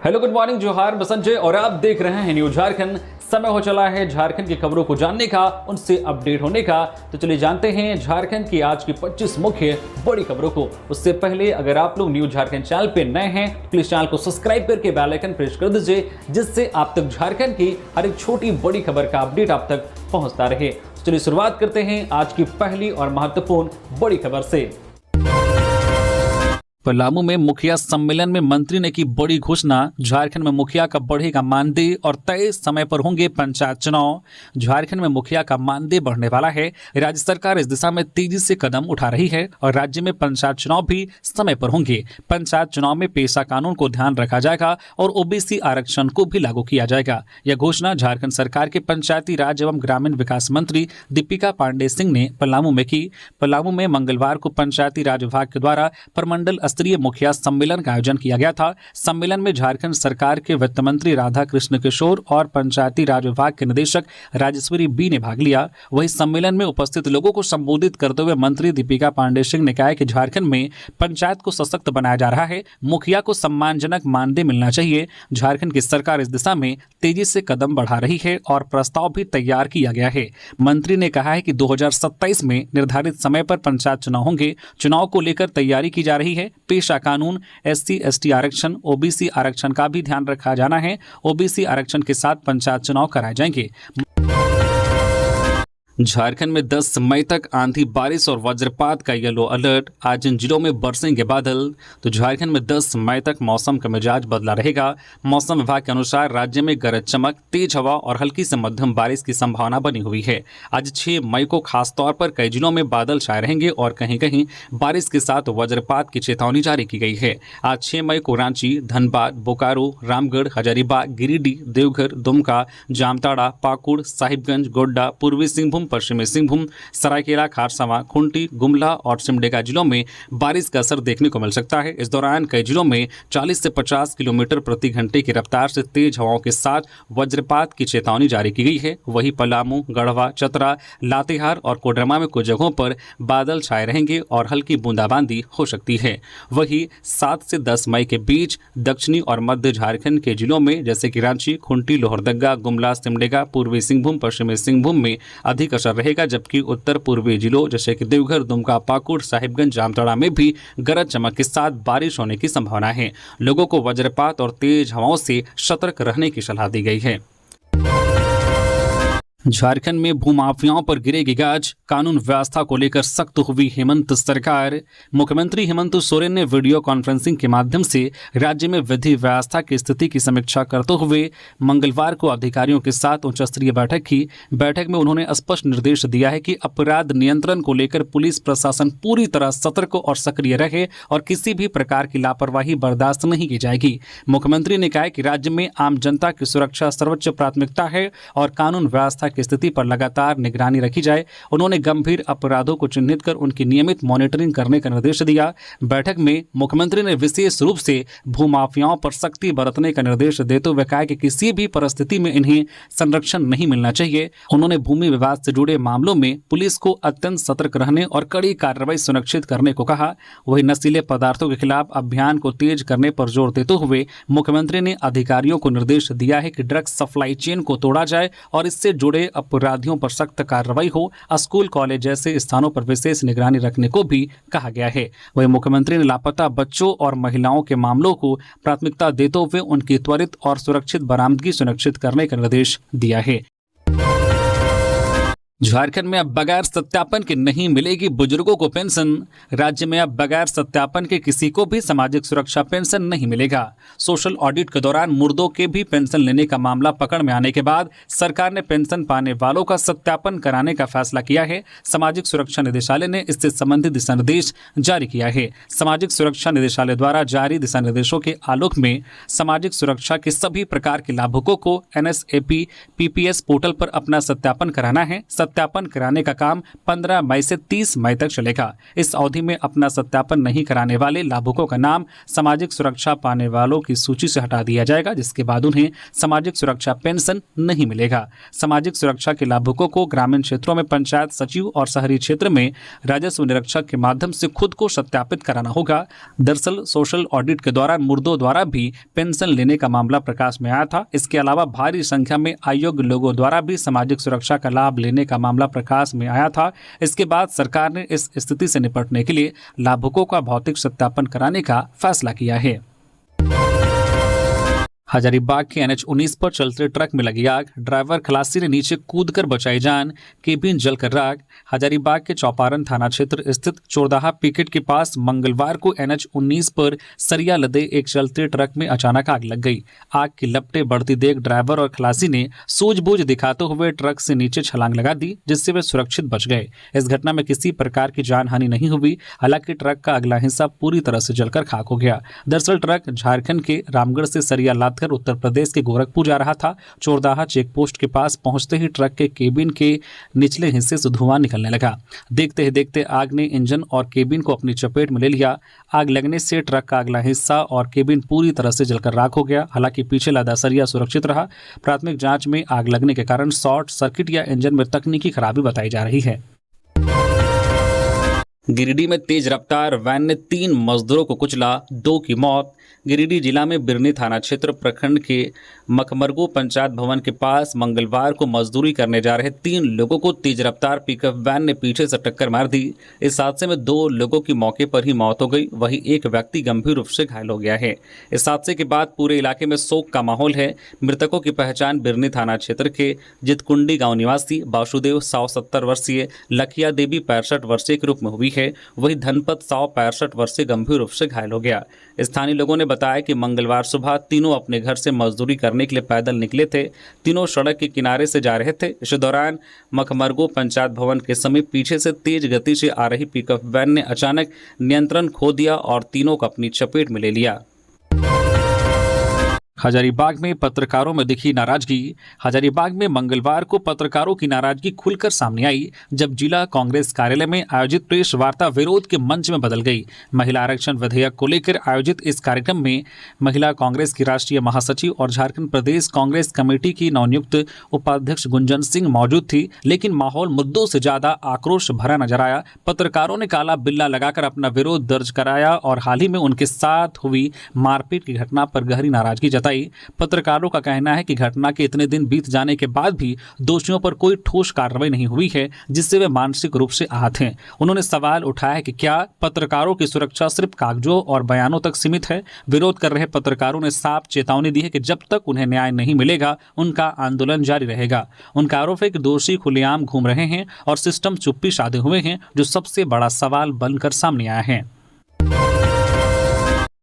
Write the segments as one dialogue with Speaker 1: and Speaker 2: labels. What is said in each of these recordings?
Speaker 1: Hello, good morning, जोहार, मैं संजय और आप देख रहे हैं न्यूज झारखंड। समय हो चला है झारखंड की खबरों को जानने का, उनसे अपडेट होने का। तो चलिए जानते हैं झारखंड की आज की 25 मुख्य बड़ी खबरों को। उससे पहले अगर आप लोग न्यूज झारखंड चैनल पे नए हैं तो प्लीज चैनल को सब्सक्राइब करके बेल आइकन प्रेस कर दीजिए, जिससे आप तक झारखंड की हर एक छोटी बड़ी खबर का अपडेट आप तक पहुंचता रहे। तो चलिए शुरुआत करते हैं आज की पहली और महत्वपूर्ण बड़ी खबर से। पलामू में मुखिया सम्मेलन में मंत्री ने की बड़ी घोषणा। झारखंड में मुखिया का बढ़ेगा मानदेय और तय समय पर होंगे पंचायत चुनाव। झारखंड में मुखिया का मानदेय बढ़ने वाला है। राज्य सरकार इस दिशा में तेजी से कदम उठा रही है और राज्य में पंचायत चुनाव भी समय पर होंगे। पंचायत चुनाव में पेशा कानून को ध्यान रखा जाएगा और ओबीसी आरक्षण को भी लागू किया जाएगा। यह घोषणा झारखंड सरकार के पंचायती राज एवं ग्रामीण विकास मंत्री दीपिका पांडे सिंह ने पलामू में की। पलामू में मंगलवार को पंचायती राज विभाग के द्वारा प्रमंडल स्तरीय मुखिया सम्मेलन का आयोजन किया गया था। सम्मेलन में झारखंड सरकार के वित्त मंत्री राधा कृष्ण किशोर और पंचायती राज विभाग के निदेशक राजेश्वरी बी ने भाग लिया। वहीं सम्मेलन में उपस्थित लोगों को संबोधित करते हुए मंत्री दीपिका पांडे सिंह ने कहा कि झारखंड में पंचायत को सशक्त बनाया जा रहा है, मुखिया को सम्मानजनक मानदेय मिलना चाहिए। झारखंड की सरकार इस दिशा में तेजी से कदम बढ़ा रही है और प्रस्ताव भी तैयार किया गया है। मंत्री ने कहा है कि 2027 में निर्धारित समय पर पंचायत चुनाव होंगे। चुनाव को लेकर तैयारी की जा रही है। पेशा कानून, SC/ST आरक्षण, ओबीसी आरक्षण का भी ध्यान रखा जाना है। ओबीसी आरक्षण के साथ पंचायत चुनाव कराए जाएंगे। झारखंड में 10 मई तक आंधी, बारिश और वज्रपात का येलो अलर्ट। आज इन जिलों में बरसेंगे बादल। तो झारखंड में 10 मई तक मौसम का मिजाज बदला रहेगा। मौसम विभाग के अनुसार राज्य में गरज चमक, तेज हवा और हल्की से मध्यम बारिश की संभावना बनी हुई है। आज 6 मई को खासतौर पर कई जिलों में बादल छाए रहेंगे और कहीं कहीं बारिश के साथ वज्रपात की चेतावनी जारी की गई है। आज 6 मई को रांची, धनबाद, बोकारो, रामगढ़, हजारीबाग, गिरिडीह, देवघर, दुमका, जामताड़ा, पाकुड़, साहिबगंज, गोड्डा, पूर्वी सिंहभूम, पश्चिमी सिंहभूम, सरायकेला, खारसावा, खूंटी, गुमला और सिमडेगा जिलों में बारिश का असर देखने को मिल सकता है। इस दौरान कई जिलों में 40 से 50 किलोमीटर प्रति घंटे की रफ्तार से तेज हवाओं के साथ वज्रपात की चेतावनी जारी की गई है। वहीं पलामू, गढ़वा, चतरा, लातेहार और कोडरमा में कुछ जगहों पर बादल छाए रहेंगे और हल्की बूंदाबांदी हो सकती है। वहीं 7 से 10 मई के बीच दक्षिणी और मध्य झारखंड के जिलों में जैसे कि रांची, खूंटी, लोहरदगा, गुमला, सिमडेगा, पूर्वी सिंहभूम, पश्चिमी सिंहभूम में अधिक असर रहेगा, जबकि उत्तर पूर्वी जिलों जैसे कि देवघर, दुमका, पाकुड़, साहिबगंज, जामताड़ा में भी गरज चमक के साथ बारिश होने की संभावना है। लोगों को वज्रपात और तेज हवाओं से सतर्क रहने की सलाह दी गई है। झारखंड में भूमाफियाओं पर गिरेगी गाज, कानून व्यवस्था को लेकर सख्त हुई हेमंत सरकार। मुख्यमंत्री हेमंत सोरेन ने वीडियो कॉन्फ्रेंसिंग के माध्यम से राज्य में विधि व्यवस्था की स्थिति की समीक्षा करते हुए मंगलवार को अधिकारियों के साथ उच्च स्तरीय बैठक की। बैठक में उन्होंने स्पष्ट निर्देश दिया है कि अपराध नियंत्रण को लेकर पुलिस प्रशासन पूरी तरह सतर्क और सक्रिय रहे और किसी भी प्रकार की लापरवाही बर्दाश्त नहीं की जाएगी। मुख्यमंत्री ने कहा कि राज्य में आम जनता की सुरक्षा सर्वोच्च प्राथमिकता है और कानून व्यवस्था की स्थिति पर लगातार निगरानी रखी जाए। उन्होंने गंभीर अपराधों को चिन्हित कर उनकी नियमित मॉनिटरिंग करने का निर्देश दिया। बैठक में मुख्यमंत्री ने विशेष रूप से भूमाफियाओं पर सख्ती बरतने का निर्देश देते हुए कहा कि किसी भी परिस्थिति में इन्हें संरक्षण नहीं मिलना चाहिए। उन्होंने भूमि विवाद से जुड़े मामलों में पुलिस को अत्यंत सतर्क रहने और कड़ी कार्रवाई सुनिश्चित करने को कहा। वहीं नशीले पदार्थों के खिलाफ अभियान को तेज करने पर जोर देते हुए मुख्यमंत्री ने अधिकारियों को निर्देश दिया है कि ड्रग्स सप्लाई चेन को तोड़ा जाए और इससे जुड़े अपराधियों पर सख्त कार्रवाई हो। स्कूल, कॉलेज जैसे स्थानों पर विशेष निगरानी रखने को भी कहा गया है। वहीं मुख्यमंत्री ने लापता बच्चों और महिलाओं के मामलों को प्राथमिकता देते हुए उनकी त्वरित और सुरक्षित बरामदगी सुनिश्चित करने का निर्देश दिया है। झारखंड में अब बगैर सत्यापन के नहीं मिलेगी बुजुर्गों को पेंशन। राज्य में अब बगैर सत्यापन के किसी को भी सामाजिक सुरक्षा पेंशन नहीं मिलेगा। सोशल ऑडिट के दौरान मुर्दों के भी पेंशन लेने का मामला पकड़ में आने के बाद सरकार ने पेंशन पाने वालों का सत्यापन कराने का फैसला किया है। सामाजिक सुरक्षा निदेशालय ने इससे संबंधित दिशा निर्देश जारी किया है। सामाजिक सुरक्षा निदेशालय द्वारा जारी दिशा निर्देशों के आलोक में सामाजिक सुरक्षा के सभी प्रकार के लाभुकों को NSAP PPS पोर्टल पर अपना सत्यापन कराना है। सत्यापन कराने का काम 15 मई से 30 मई तक चलेगा। इस अवधि में अपना सत्यापन नहीं कराने वाले लाभुकों का नाम सामाजिक सुरक्षा पाने वालों की सूची से हटा दिया जाएगा, जिसके बाद उन्हें सामाजिक सुरक्षा पेंशन नहीं मिलेगा। सामाजिक सुरक्षा के लाभुकों को ग्रामीण क्षेत्रों में पंचायत सचिव और शहरी क्षेत्र में राजस्व निरीक्षक के माध्यम से खुद को सत्यापित कराना होगा। दरअसल सोशल ऑडिट के दौरान मुर्दों द्वारा भी पेंशन लेने का मामला प्रकाश में आया था। इसके अलावा भारी संख्या में अयोग्य लोगों द्वारा भी सामाजिक सुरक्षा का लाभ लेने का मामला प्रकाश में आया था। इसके बाद सरकार ने इस स्थिति से निपटने के लिए लाभुकों का भौतिक सत्यापन कराने का फैसला किया है। हजारीबाग के NH-19 पर चलते ट्रक में लगी आग, ड्राइवर खलासी ने नीचे कूदकर बचाई जान, केबिन जलकर राख। हजारीबाग के चौपारण थाना क्षेत्र स्थित चोरदाहा पिकेट के पास मंगलवार को NH-19 पर सरिया लदे एक चलते ट्रक में अचानक आग लग गई। आग की लपटें बढ़ती देख ड्राइवर और खलासी ने सूझबूझ दिखाते हुए ट्रक से नीचे छलांग लगा दी, जिससे वे सुरक्षित बच गए। इस घटना में किसी प्रकार की जानहानि नहीं हुई। हालांकि ट्रक का अगला हिस्सा पूरी तरह से जलकर खाक हो गया। दरअसल ट्रक झारखंड के रामगढ़ से सरिया लादकर उत्तर प्रदेश के गोरखपुर जा रहा था। चोरदाहा चेक पोस्ट के पास पहुंचते ही ट्रक के केबिन के निचले हिस्से से धुआं निकलने लगा। देखते ही देखते आग ने इंजन और केबिन को अपनी चपेट में ले लिया। आग लगने से ट्रक का अगला हिस्सा और केबिन पूरी तरह से जलकर राख हो गया। हालांकि पीछे लदा सरिया सुरक्षित रहा। प्राथमिक जांच में आग लगने के कारण शॉर्ट सर्किट या इंजन में तकनीकी खराबी बताई जा रही है। गिरिडीह में तेज रफ्तार वैन ने 3 मजदूरों को कुचला, 2 की मौत। गिरिडीह जिला में बिरनी थाना क्षेत्र प्रखंड के मकमरगो पंचायत भवन के पास मंगलवार को मजदूरी करने जा रहे 3 लोगों को तेज रफ्तार पिकअप वैन ने पीछे से टक्कर मार दी। इस हादसे में 2 लोगों की मौके पर ही मौत हो गई, वहीं एक व्यक्ति गंभीर रूप से घायल हो गया है। इस हादसे के बाद पूरे इलाके में शोक का माहौल है। मृतकों की पहचान बिरनी थाना क्षेत्र के जितकुंडी गाँव निवासी वासुदेव 170 वर्षीय, लखिया देवी 65 वर्षीय के रूप में हुई है। वही धनपत 65 वर्षीय गंभीर रूप से घायल हो गया। स्थानीय लोगों ने बताया कि मंगलवार सुबह तीनों अपने घर से मजदूरी करने के लिए पैदल निकले थे। तीनों सड़क के किनारे से जा रहे थे। इस दौरान मखमरगो पंचायत भवन के समीप पीछे से तेज गति से आ रही पिकअप वैन ने अचानक नियंत्रण खो दिया और तीनों को अपनी चपेट में ले लिया। हजारीबाग में पत्रकारों में दिखी नाराजगी। हजारीबाग में मंगलवार को पत्रकारों की नाराजगी खुलकर सामने आई, जब जिला कांग्रेस कार्यालय में आयोजित प्रेस वार्ता विरोध के मंच में बदल गई। महिला आरक्षण विधेयक को लेकर आयोजित इस कार्यक्रम में महिला कांग्रेस की राष्ट्रीय महासचिव और झारखंड प्रदेश कांग्रेस कमेटी की नवनियुक्त उपाध्यक्ष गुंजन सिंह मौजूद थी, लेकिन माहौल मुद्दों से ज्यादा आक्रोश भरा नजर आया। पत्रकारों ने काला बिल्ला लगाकर अपना विरोध दर्ज कराया और हाल ही में उनके साथ हुई मारपीट की घटना पर गहरी नाराजगी जताई। पत्रकारों का कहना है कि घटना के इतने दिन बीत जाने के बाद भी दोषियों पर कोई ठोस कार्रवाई नहीं हुई है, जिससे वे मानसिक रूप से आहत हैं। उन्होंने सवाल उठाया है कि क्या पत्रकारों की सुरक्षा सिर्फ कागजों और बयानों तक सीमित है। विरोध कर रहे पत्रकारों ने साफ चेतावनी दी है कि जब तक उन्हें न्याय नहीं मिलेगा उनका आंदोलन जारी रहेगा। उनका आरोप है कि दोषी खुलेआम घूम रहे हैं और सिस्टम चुप्पी साधे हुए हैं, जो सबसे बड़ा सवाल बनकर सामने आया है।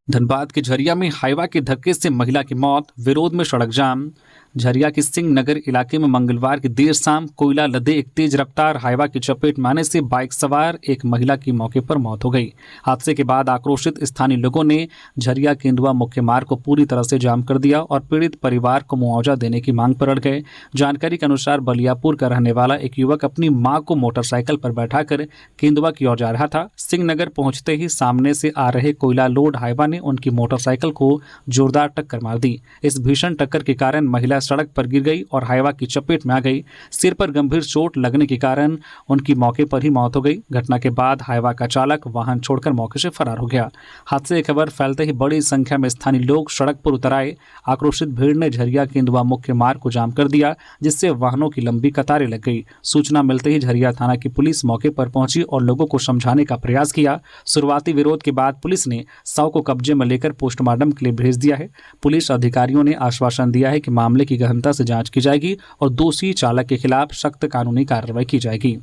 Speaker 1: धनबाद के झरिया में हाईवा के धक्के से महिला की मौत, विरोध में सड़क जाम। झरिया के सिंह नगर इलाके में मंगलवार की देर शाम कोयला लदे एक तेज रफ्तार हाईवा की चपेट में आने से बाइक सवार एक महिला की मौके पर मौत हो गई। हादसे के बाद आक्रोशित स्थानीय लोगों ने झरिया केंदुआ मुख्य मार्ग को पूरी तरह से जाम कर दिया और पीड़ित परिवार को मुआवजा देने की मांग पर अड़ गए। जानकारी के अनुसार बलियापुर का रहने वाला एक युवक अपनी मां को मोटरसाइकिल पर बैठाकर केंदुआ की ओर जा रहा था। सिंह नगर पहुंचते ही सामने से आ रहे कोयला लोड हाईवा ने उनकी मोटरसाइकिल को जोरदार टक्कर मार दी। इस भीषण टक्कर के कारण महिला सड़क पर गिर गई और हाईवा की चपेट में आ गई। सिर पर गंभीर चोट लगने के कारण उनकी मौके पर ही मौत हो गई। घटना के बाद हाईवा का चालक वाहन छोड़कर मौके से फरार हो गया। हादसे की खबर फैलते ही बड़ी संख्या में स्थानीय लोग सड़क पर उतर आए। आक्रोशित भीड़ ने झरिया केंदुआ मुख्य मार्ग को जाम कर दिया, जिससे वाहनों की लंबी कतारें लग गई। सूचना मिलते ही झरिया थाना की पुलिस मौके पर पहुंची और लोगों को समझाने का प्रयास किया। शुरुआती विरोध के बाद पुलिस ने शव को कब्जे में लेकर पोस्टमार्टम के लिए भेज दिया है। पुलिस अधिकारियों ने आश्वासन दिया है कि मामले की गहनता से जांच की जाएगी और दोषी चालक के खिलाफ सख्त कानूनी कार्रवाई की जाएगी।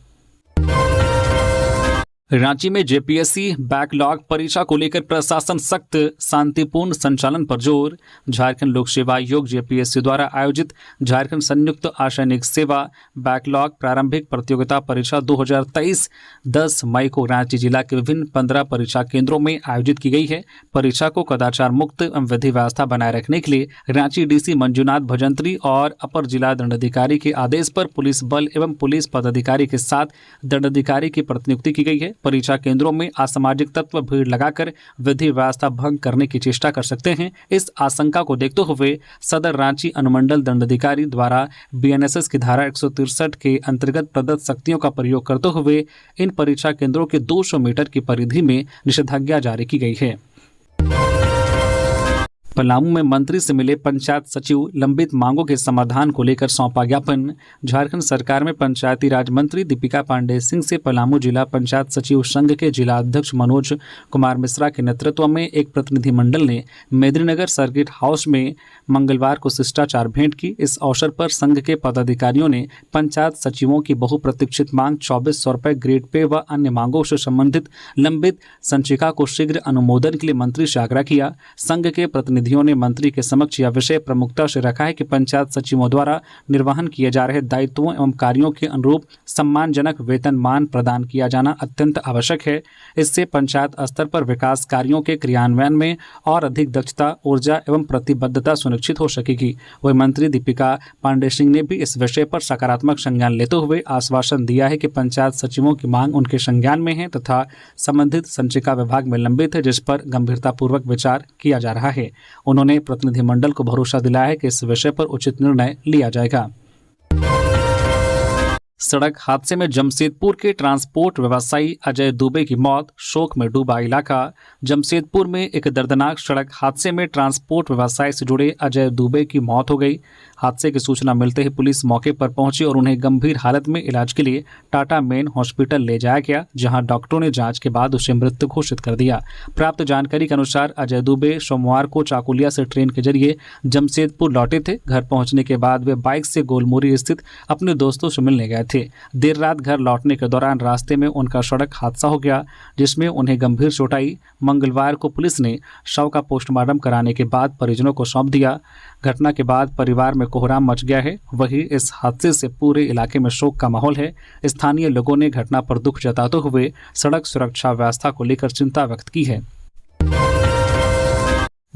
Speaker 1: रांची में जेपीएससी बैकलॉग परीक्षा को लेकर प्रशासन सख्त, शांतिपूर्ण संचालन पर जोर। झारखंड लोक सेवा आयोग जेपीएससी द्वारा आयोजित झारखंड संयुक्त आशयनिक सेवा बैकलॉग प्रारंभिक प्रतियोगिता परीक्षा 2023 10 मई को रांची जिला के विभिन्न 15 परीक्षा केंद्रों में आयोजित की गई है। परीक्षा को कदाचार मुक्त एवं विधि व्यवस्था बनाए रखने के लिए रांची डीसी मंजुनाथ भजंत्री और अपर जिला दंडाधिकारी के आदेश पर पुलिस बल एवं पुलिस पदाधिकारी के साथ दंडाधिकारी की प्रतिनियुक्ति की गई है। परीक्षा केंद्रों में असामाजिक तत्व भीड़ लगाकर विधि व्यवस्था भंग करने की चेष्टा कर सकते हैं। इस आशंका को देखते हुए सदर रांची अनुमंडल दंडाधिकारी द्वारा बीएनएसएस की धारा 163 के अंतर्गत प्रदत्त शक्तियों का प्रयोग करते हुए इन परीक्षा केंद्रों के 200 मीटर की परिधि में निषेधाज्ञा जारी की गई है। पलामू में मंत्री से मिले पंचायत सचिव, लंबित मांगों के समाधान को लेकर सौंपा ज्ञापन। झारखंड सरकार में पंचायती राज मंत्री दीपिका पांडे सिंह से पलामू जिला पंचायत सचिव संघ के जिला अध्यक्ष मनोज कुमार मिश्रा के नेतृत्व में एक प्रतिनिधिमंडल ने मेदिनीनगर सर्किट हाउस में मंगलवार को शिष्टाचार भेंट की। इस अवसर पर संघ के पदाधिकारियों ने पंचायत सचिवों की बहुप्रतीक्षित मांग 2400 रुपये ग्रेड पे व अन्य मांगों से संबंधित लंबित संचिका को शीघ्र अनुमोदन के लिए मंत्री से आग्रह किया। संघ के प्रतिनिधियों ने मंत्री के समक्ष यह विषय प्रमुखता से रखा है कि पंचायत सचिवों द्वारा निर्वहन किए जा रहे दायित्वों एवं कार्यों के अनुरूप सम्मानजनक वेतनमान प्रदान किया जाना अत्यंत आवश्यक है। इससे पंचायत स्तर पर विकास कार्यों के क्रियान्वयन में और अधिक दक्षता, ऊर्जा एवं प्रतिबद्धता सुनिश्चित हो सकेगी। वही मंत्री दीपिका पांडे सिंह ने भी इस विषय पर सकारात्मक संज्ञान लेते हुए आश्वासन दिया है कि पंचायत सचिवों की मांग उनके संज्ञान में है तथा संबंधित संचिका विभाग में लंबित है, जिस पर गंभीरतापूर्वक विचार किया जा रहा है। उन्होंने प्रतिनिधिमंडल को भरोसा दिलाया है कि इस विषय पर उचित निर्णय लिया जाएगा। सड़क हादसे में जमशेदपुर के ट्रांसपोर्ट व्यवसायी अजय दुबे की मौत, शोक में डूबा इलाका। जमशेदपुर में एक दर्दनाक सड़क हादसे में ट्रांसपोर्ट व्यवसाय से जुड़े अजय दुबे की मौत हो गई। हादसे की सूचना मिलते ही पुलिस मौके पर पहुंची और उन्हें गंभीर हालत में इलाज के लिए टाटा मेन हॉस्पिटल ले जाया गया, जहां डॉक्टरों ने जांच के बाद उसे मृत घोषित कर दिया। प्राप्त जानकारी के अनुसार अजय दुबे सोमवार को चाकुलिया से ट्रेन के जरिए जमशेदपुर लौटे थे। घर पहुंचने के बाद वे बाइक से गोलमुरी स्थित अपने दोस्तों से मिलने गए थे। देर रात घर लौटने के दौरान रास्ते में उनका सड़क हादसा हो गया, जिसमें उन्हें गंभीर चोट आई। मंगलवार को पुलिस ने शव का पोस्टमार्टम कराने के बाद परिजनों को सौंप दिया। घटना के बाद परिवार में कोहराम मच गया है। वहीं इस हादसे से पूरे इलाके में शोक का माहौल है। स्थानीय लोगों ने घटना पर दुख जताते हुए सड़क सुरक्षा व्यवस्था को लेकर चिंता व्यक्त की है।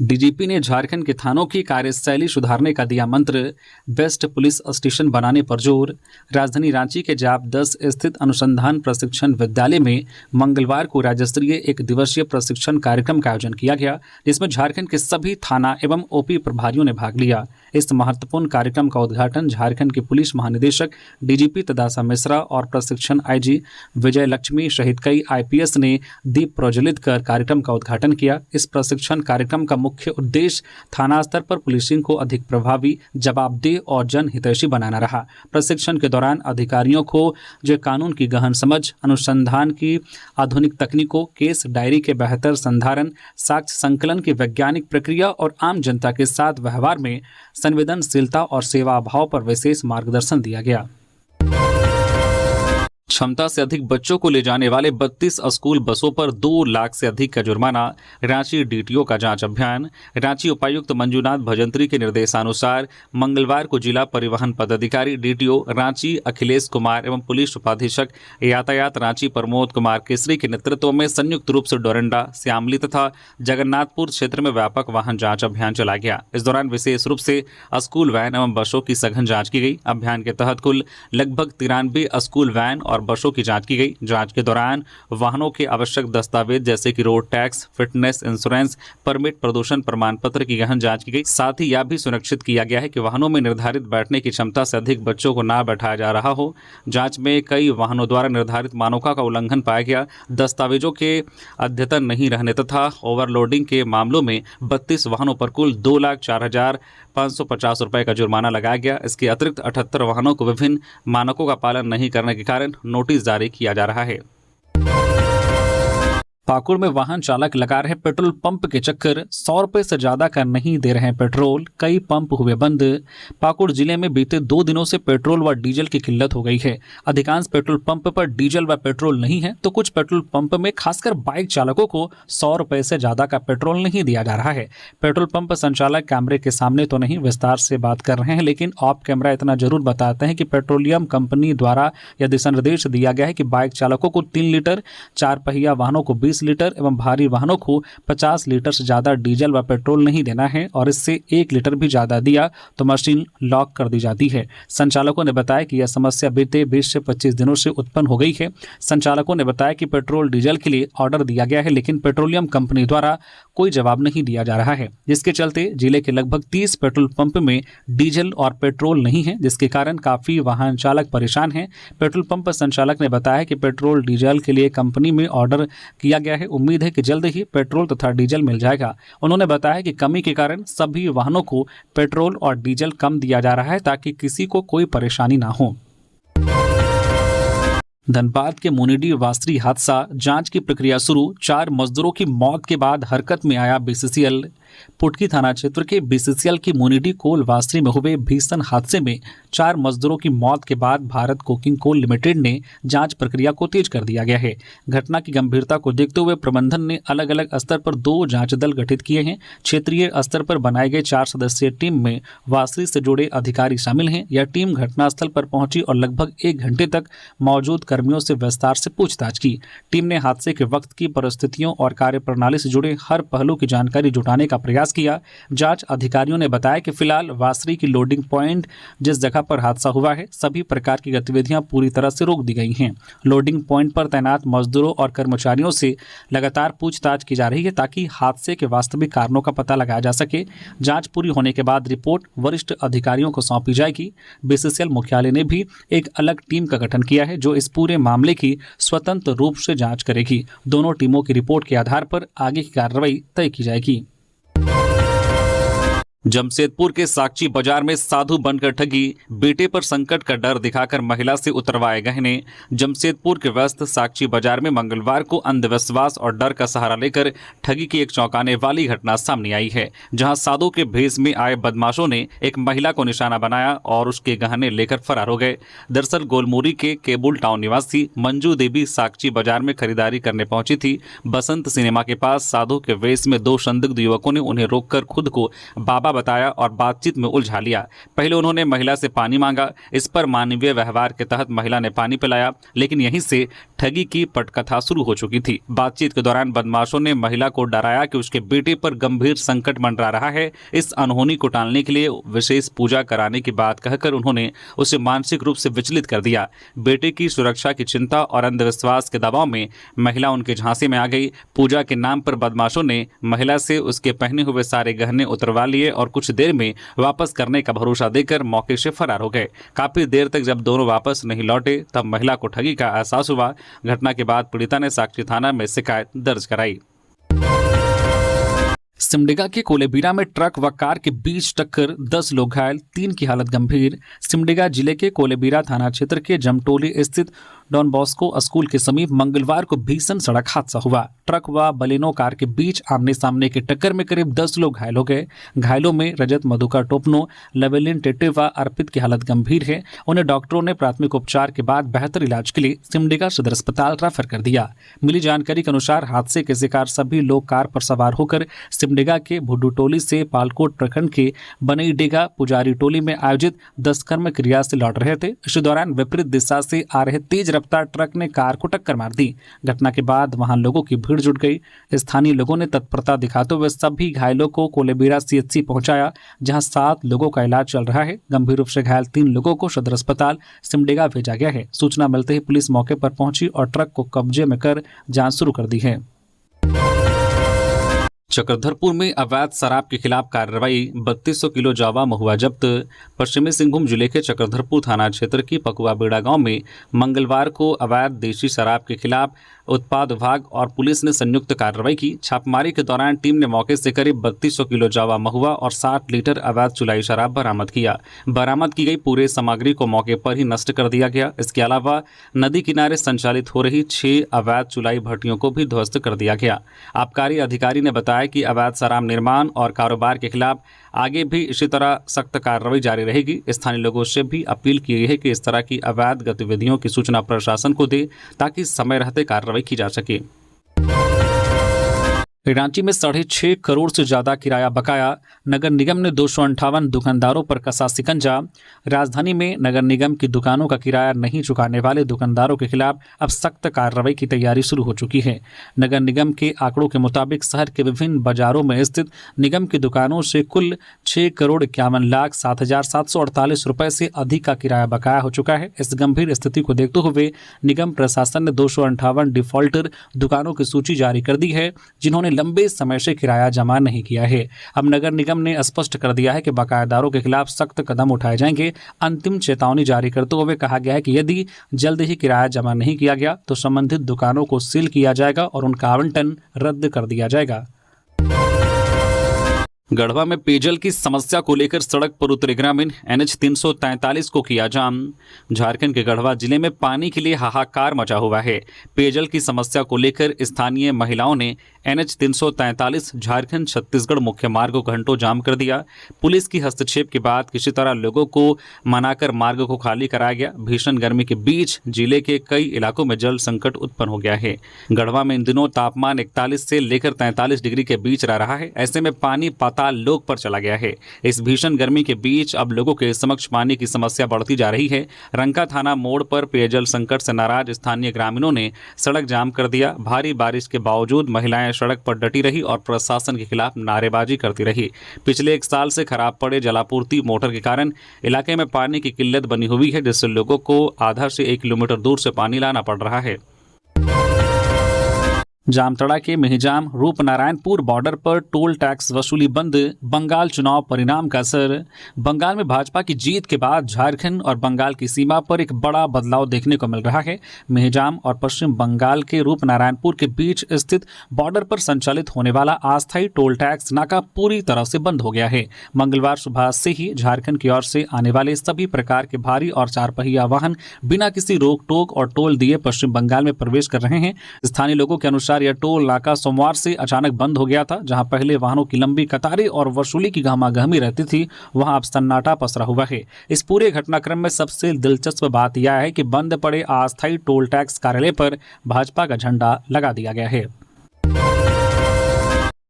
Speaker 1: डीजीपी ने झारखंड के थानों की कार्यशैली सुधारने का दिया मंत्र, बेस्ट पुलिस स्टेशन बनाने पर जोर। राजधानी रांची के जाप 10 स्थित अनुसंधान प्रशिक्षण विद्यालय में मंगलवार को राज्य स्तरीय एक दिवसीय प्रशिक्षण कार्यक्रम का आयोजन किया गया, जिसमें झारखंड के सभी थाना एवं ओपी प्रभारियों ने भाग लिया। इस महत्वपूर्ण कार्यक्रम का उद्घाटन झारखंड के पुलिस महानिदेशक डीजीपी तदासा मिश्रा और प्रशिक्षण आईजी विजय लक्ष्मी सहित कई आईपीएस ने दीप प्रज्वलित कर कार्यक्रम का उद्घाटन किया। इस प्रशिक्षण कार्यक्रम का मुख्य उद्देश्य थाना स्तर पर पुलिसिंग को अधिक प्रभावी, जवाबदेह और जनहितैषी बनाना रहा। प्रशिक्षण के दौरान अधिकारियों को जो कानून की गहन समझ, अनुसंधान की आधुनिक तकनीकों, केस डायरी के बेहतर संधारण, साक्ष्य संकलन की वैज्ञानिक प्रक्रिया और आम जनता के साथ व्यवहार में संवेदनशीलता और सेवा भाव पर विशेष मार्गदर्शन दिया गया। क्षमता से अधिक बच्चों को ले जाने वाले 32 स्कूल बसों पर 2 लाख से अधिक का जुर्माना। रांची डीटीओ का जांच अभियान। रांची उपायुक्त मंजुनाथ भजंत्री के निर्देशानुसार मंगलवार को जिला परिवहन पदाधिकारी डीटीओ रांची अखिलेश कुमार एवं पुलिस उपाधीक्षक यातायात रांची प्रमोद कुमार केसरी के नेतृत्व में संयुक्त रूप से डोरंडा, श्यामली तथा जगन्नाथपुर क्षेत्र में व्यापक वाहन जाँच अभियान चलाया गया। इस दौरान विशेष रूप से स्कूल वैन एवं बसों की सघन जाँच की गई। अभियान के तहत कुल लगभग 93 स्कूल वैन और बसों की जांच की गई। जांच के दौरान वाहनों के आवश्यक दस्तावेज जैसे कि road tax, fitness, insurance, permit, प्रदूषण प्रमाण पत्र की गहन जांच की गई। साथ ही यह भी सुनिश्चित किया गया है कि वाहनों में निर्धारित बैठने की क्षमता से अधिक बच्चों को ना बैठाया जा रहा हो। जांच में कई वाहनों द्वारा निर्धारित मानकों का उल्लंघन पाया गया। दस्तावेजों के अद्यतन नहीं रहने तथा ओवरलोडिंग के मामलों में 32 वाहनों पर कुल 2,04,550 रुपये का जुर्माना लगाया गया। इसके अतिरिक्त 78 वाहनों को विभिन्न मानकों का पालन नहीं करने के कारण नोटिस जारी किया जा रहा है। पाकुड़ में वाहन चालक लगा रहे पेट्रोल पंप के चक्कर, 100 रुपए से ज्यादा का नहीं दे रहे हैं पेट्रोल, कई पंप हुए बंद। पाकुड़ जिले में बीते 2 दिनों से पेट्रोल व डीजल की किल्लत हो गई है। अधिकांश पेट्रोल पंप पर डीजल व पेट्रोल नहीं है, तो कुछ पेट्रोल पंप में खासकर बाइक चालकों को 100 रुपए से ज्यादा का पेट्रोल नहीं दिया जा रहा है। पेट्रोल पंप संचालक कैमरे के सामने तो नहीं विस्तार से बात कर रहे हैं, लेकिन ऑफ कैमरा इतना जरूर बताते हैं कि पेट्रोलियम कंपनी द्वारा यह दिशा निर्देश दिया गया है कि बाइक चालकों को 3 लीटर, 4 पहिया वाहनों को 20 लीटर एवं भारी वाहनों को 50 लीटर से ज्यादा डीजल व पेट्रोल नहीं देना है, और इससे 1 लीटर भी ज्यादा दिया तो मशीन लॉक कर दी जाती है। संचालकों ने बताया कि यह समस्या बीते 20 से 25 दिनों से उत्पन्न हो गई है। संचालकों ने बताया कि पेट्रोल डीजल के लिए ऑर्डर दिया गया है, लेकिन पेट्रोलियम कंपनी द्वारा कोई जवाब नहीं दिया जा रहा है, जिसके चलते जिले के लगभग 30 पेट्रोल पंप में डीजल और पेट्रोल नहीं है, जिसके कारण काफी वाहन चालक परेशान हैं। पेट्रोल पंप संचालक ने बताया कि पेट्रोल डीजल के लिए कंपनी में ऑर्डर किया गया है, उम्मीद है कि जल्द ही पेट्रोल तथा डीजल मिल जाएगा। उन्होंने बताया कि कमी के कारण सभी वाहनों को पेट्रोल और डीजल कम दिया जा रहा है ताकि किसी को कोई परेशानी ना हो। धनबाद के मुनिडी वासरी हादसा, जांच की प्रक्रिया शुरू। 4 मजदूरों की मौत के बाद हरकत में आया बीसीसीएल। पुटकी थाना क्षेत्र के बीसीसीएल की मुनिडी कोल वासरी में हुए भीषण हादसे में 4 मजदूरों की मौत के बाद भारत कोकिंग कोल लिमिटेड ने जांच प्रक्रिया को तेज कर दिया गया है। घटना की गंभीरता को देखते हुए प्रबंधन ने अलग अलग स्तर पर 2 जांच दल गठित किए हैं। क्षेत्रीय स्तर पर बनाए गए 4 सदस्यीय टीम में वासरी से जुड़े अधिकारी शामिल हैं। यह टीम घटनास्थल पर पहुंची और लगभग 1 घंटे तक मौजूद कर्मियों से विस्तार से पूछताछ की। टीम ने हादसे के वक्त की परिस्थितियों और कार्यप्रणाली से जुड़े हर पहलू की जानकारी जुटाने का प्रयास किया। जांच अधिकारियों ने बताया कि फिलहाल वासरी की लोडिंग पॉइंट जिस जगह पर हादसा हुआ है, सभी प्रकार की गतिविधियां पूरी तरह से रोक दी गई हैं। लोडिंग पॉइंट पर तैनात मजदूरों और कर्मचारियों से लगातार पूछताछ की जा रही है ताकि हादसे के वास्तविक कारणों का पता लगाया जा सके। जांच पूरी होने के बाद रिपोर्ट वरिष्ठ अधिकारियों को सौंपी जाएगी। बीसीसीएल मुख्यालय ने भी एक अलग टीम का गठन किया है जो इस पूरे मामले की स्वतंत्र रूप से जांच करेगी। दोनों टीमों की रिपोर्ट के आधार पर आगे की कार्रवाई तय की जाएगी। जमशेदपुर के साक्षी बाजार में साधु बनकर ठगी, बेटे पर संकट का डर दिखाकर महिला से उतरवाए गहने। जमशेदपुर के व्यस्त साक्षी बाजार में मंगलवार को अंधविश्वास और डर का सहारा लेकर ठगी की एक चौंकाने वाली घटना सामने आई है, जहां साधु के भेष में आए बदमाशों ने एक महिला को निशाना बनाया और उसके गहने लेकर फरार हो गए। दरअसल गोलमुरी के केबुल टाउन निवासी मंजू देवी साक्षी बाजार में खरीदारी करने पहुंची थी। बसंत सिनेमा के पास साधु के वेश में 2 संदिग्ध युवकों ने उन्हें रोककर खुद को बाबा बताया और बातचीत में उलझा लिया। पहले उन्होंने महिला से पानी मांगा। इस पर मानवीय व्यवहार के तहत महिला ने पानी पिलाया, लेकिन यहीं से ठगी की पटकथा शुरू हो चुकी थी। बातचीत के दौरान बदमाशों ने महिला को डराया कि उसके बेटे पर गंभीर संकट मंडरा रहा है। इस अनहोनी को टालने के लिए विशेष पूजा कराने की बात कहकर उन्होंने उसे मानसिक रूप से विचलित कर दिया। बेटे की सुरक्षा की चिंता और अंधविश्वास के दबाव में महिला उनके झांसे में आ गई। पूजा के नाम पर बदमाशों ने महिला से उसके पहने हुए सारे गहने उतरवा लिए और कुछ देर में वापस करने का भरोसा देकर मौके से फरार हो गए। काफी देर तक जब दोनों वापस नहीं लौटे तब महिला को ठगी का एहसास हुआ। घटना के बाद पीड़िता ने साक्षी थाना में शिकायत दर्ज कराई। सिमडेगा के कोलेबीरा में ट्रक व कार के बीच टक्कर, 10 लोग घायल, 3 की हालत गंभीर। सिमडेगा जिले के कोलेबीरा थाना क्षेत्र के जमटोली स्थित डॉन बॉस्को स्कूल के समीप मंगलवार को भीषण सड़क हादसा हुआ। ट्रक व बलेनो कार के बीच आमने सामने की टक्कर में करीब 10 लोग घायल हो गए। घायलों में रजत मधुकर टोपनो, लवेलिन टेटे व अर्पित की हालत गंभीर है। उन्हें डॉक्टरों ने प्राथमिक उपचार के बाद बेहतर इलाज के लिए सिमडेगा सदर अस्पताल रेफर कर दिया। मिली जानकारी के अनुसार हादसे के शिकार सभी लोग कार पर सवार होकर सिमडेगा के भुड्डू टोली से पालकोट प्रखंड के बनईडेगा पुजारी टोली में आयोजित 10 कर्म क्रिया से लौट रहे थे। इस दौरान विपरीत दिशा से आ रहे तेज रफ्तार ट्रक ने कार को टक्कर मार दी। घटना के बाद वहां लोगों की भीड़ जुट गई। स्थानीय लोगों ने तत्परता दिखाते हुए सभी घायलों को कोलेबीरा सीएचसी पहुंचाया, जहां 7 लोगों का इलाज चल रहा है। गंभीर रूप से घायल 3 लोगों को सदर अस्पताल सिमडेगा भेजा गया है। सूचना मिलते ही पुलिस मौके पर पहुंची और ट्रक को कब्जे में कर जांच शुरू कर दी है। चक्रधरपुर में अवैध शराब के खिलाफ कार्रवाई, 3200 किलो जावा महुआ जब्त। पश्चिमी सिंहभूम जिले के चक्रधरपुर थाना क्षेत्र की पकुआ बेड़ा गांव में मंगलवार को अवैध देशी शराब के खिलाफ उत्पाद विभाग और पुलिस ने संयुक्त कार्रवाई की। छापेमारी के दौरान टीम ने मौके से करीब 3200 किलो जावा महुआ और 60 लीटर अवैध चुलाई शराब बरामद किया। बरामद की गई पूरे सामग्री को मौके पर ही नष्ट कर दिया गया। इसके अलावा नदी किनारे संचालित हो रही 6 अवैध चुलाई भट्टियों को भी ध्वस्त कर दिया गया। आबकारी अधिकारी ने बताया कि अवैध शराब निर्माण और कारोबार के खिलाफ आगे भी इसी तरह सख्त कार्रवाई जारी रहेगी। स्थानीय लोगों से भी अपील की गई है कि इस तरह की अवैध गतिविधियों की सूचना प्रशासन को दे ताकि समय रहते कार्रवाई की जा सके। रांची में 6.5 करोड़ से ज्यादा किराया बकाया, नगर निगम ने 258 दुकानदारों पर कसा शिकंजा। राजधानी में नगर निगम की दुकानों का किराया नहीं चुकाने वाले दुकानदारों के खिलाफ अब सख्त कार्रवाई की तैयारी शुरू हो चुकी है। नगर निगम के आंकड़ों के मुताबिक शहर के विभिन्न बाजारों में स्थित निगम की दुकानों से कुल 6,51,07,748 रुपए से अधिक का किराया बकाया हो चुका है। इस गंभीर स्थिति को देखते हुए निगम प्रशासन ने 258 डिफॉल्टर दुकानों की सूची जारी कर दी है जिन्होंने लंबे समय से किराया जमा नहीं किया है। अब नगर निगम ने स्पष्ट कर दिया है कि बकायेदारों के खिलाफ सख्त कदम उठाए जाएंगे। अंतिम चेतावनी जारी करते हुए कहा गया है कि यदि जल्द ही किराया जमा नहीं किया गया तो संबंधित दुकानों को सील किया जाएगा और उनका आवंटन रद्द कर दिया जाएगा। गढ़वा में पेयजल की समस्या को लेकर सड़क पर उतरे ग्रामीण, NH 343 को किया जाम। झारखंड के गढ़वा जिले में पानी के लिए हाहाकार मचा हुआ है। पेयजल की समस्या को लेकर स्थानीय महिलाओं ने NH 343 झारखंड छत्तीसगढ़ मुख्य मार्ग को घंटों जाम कर दिया। पुलिस की हस्तक्षेप के बाद किसी तरह लोगों को मनाकर मार्ग को खाली कराया गया। भीषण गर्मी के बीच जिले के कई इलाकों में जल संकट उत्पन्न हो गया है। गढ़वा में इन दिनों तापमान 41 से लेकर 43 डिग्री के बीच रह रहा है। ऐसे में पानी पाताल लोक पर चला गया है। इस भीषण गर्मी के बीच अब लोगों के समक्ष पानी की समस्या बढ़ती जा रही है। रंका थाना मोड़ पर पेयजल संकट से नाराज स्थानीय ग्रामीणों ने सड़क जाम कर दिया। भारी बारिश के बावजूद महिलाएं सड़क पर डटी रही और प्रशासन के खिलाफ नारेबाजी करती रही। पिछले 1 साल से खराब पड़े जलापूर्ति मोटर के कारण इलाके में पानी की किल्लत बनी हुई है, जिससे लोगों को आधा से 1 किलोमीटर दूर से पानी लाना पड़ रहा है। जामतड़ा के मेहजाम रूपनारायणपुर बॉर्डर पर टोल टैक्स वसूली बंद, बंगाल चुनाव परिणाम का असर। बंगाल में भाजपा की जीत के बाद झारखंड और बंगाल की सीमा पर एक बड़ा बदलाव देखने को मिल रहा है। मेहजाम और पश्चिम बंगाल के रूपनारायणपुर के बीच स्थित बॉर्डर पर संचालित होने वाला अस्थायी टोल टैक्स नाका पूरी तरह से बंद हो गया है। मंगलवार सुबह से ही झारखंड की ओर से आने वाले सभी प्रकार के भारी और 4 पहिया वाहन बिना किसी रोक टोक और टोल दिए पश्चिम बंगाल में प्रवेश कर रहे हैं। स्थानीय लोगों के अनुसार यह टोल नाका सोमवार से अचानक बंद हो गया था। जहां पहले वाहनों की लंबी कतारें और वसूली की गहमागहमी रहती थी, वहां अब सन्नाटा पसरा हुआ है। इस पूरे घटनाक्रम में सबसे दिलचस्प बात यह है कि बंद पड़े अस्थायी टोल टैक्स कार्यालय पर भाजपा का झंडा लगा दिया गया है।